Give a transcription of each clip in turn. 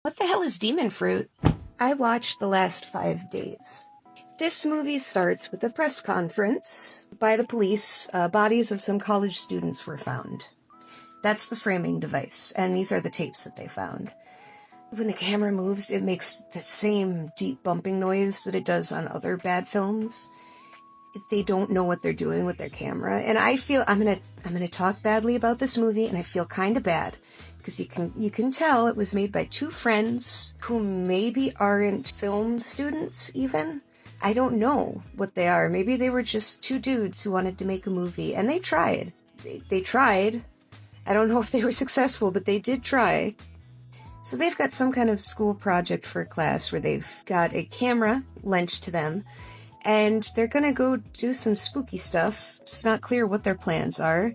What the hell is demon fruit? I watched the last 5 days. This movie starts with a press conference by the police. Bodies of some college students were found. That's the framing device, and these are the tapes that they found. When the camera moves, it makes the same deep bumping noise that it does on other bad films. They don't know what they're doing with their camera, and I feel I'm gonna talk badly about this movie, and I feel kind of bad because you can tell it was made by two friends who maybe aren't film students even. I don't know what they are. Maybe they were just two dudes who wanted to make a movie, and they tried. They tried. I don't know if they were successful, but they did try. So they've got some kind of school project for a class where they've got a camera lent to them, and they're gonna go do some spooky stuff. It's not clear what their plans are.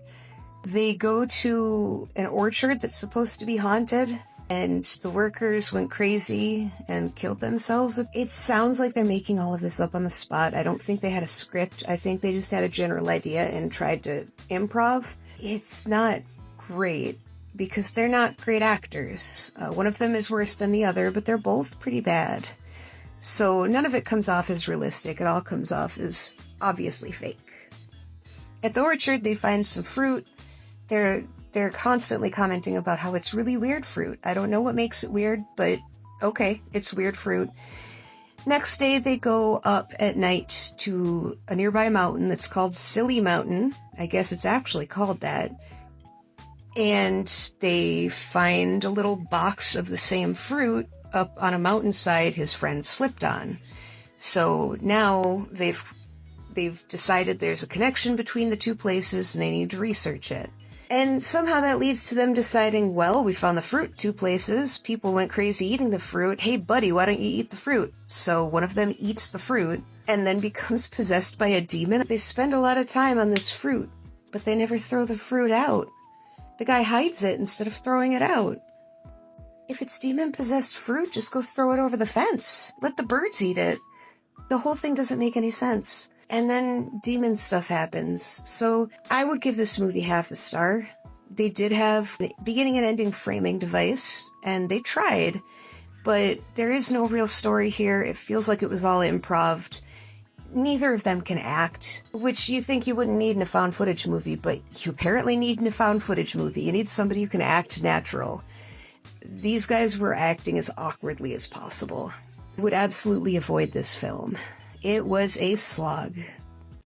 They go to an orchard that's supposed to be haunted, and the workers went crazy and killed themselves. It sounds like they're making all of this up on the spot. I don't think they had a script. I think they just had a general idea and tried to improv. It's not great because they're not great actors. One of them is worse than the other, but they're both pretty bad. So none of it comes off as realistic. It all comes off as obviously fake. At the orchard, they find some fruit. They're constantly commenting about how it's really weird fruit. I don't know what makes it weird, but okay, it's weird fruit. Next day, they go up at night to a nearby mountain that's called Silly Mountain. I guess it's actually called that. And they find a little box of the same fruit up on a mountainside his friend slipped on. So now they've decided there's a connection between the two places and they need to research it. And somehow that leads to them deciding, well, we found the fruit two places. People went crazy eating the fruit. Hey, buddy, why don't you eat the fruit? So one of them eats the fruit and then becomes possessed by a demon. They spend a lot of time on this fruit, but they never throw the fruit out. The guy hides it instead of throwing it out. If it's demon-possessed fruit, just go throw it over the fence. Let the birds eat it. The whole thing doesn't make any sense. And then demon stuff happens. So I would give this movie half a star. They did have a beginning and ending framing device, and they tried, but there is no real story here. It feels like it was all improv. Neither of them can act, which you think you wouldn't need in a found footage movie, but you apparently need in a found footage movie. You need somebody who can act natural. These guys were acting as awkwardly as possible. I would absolutely avoid this film. It was a slog.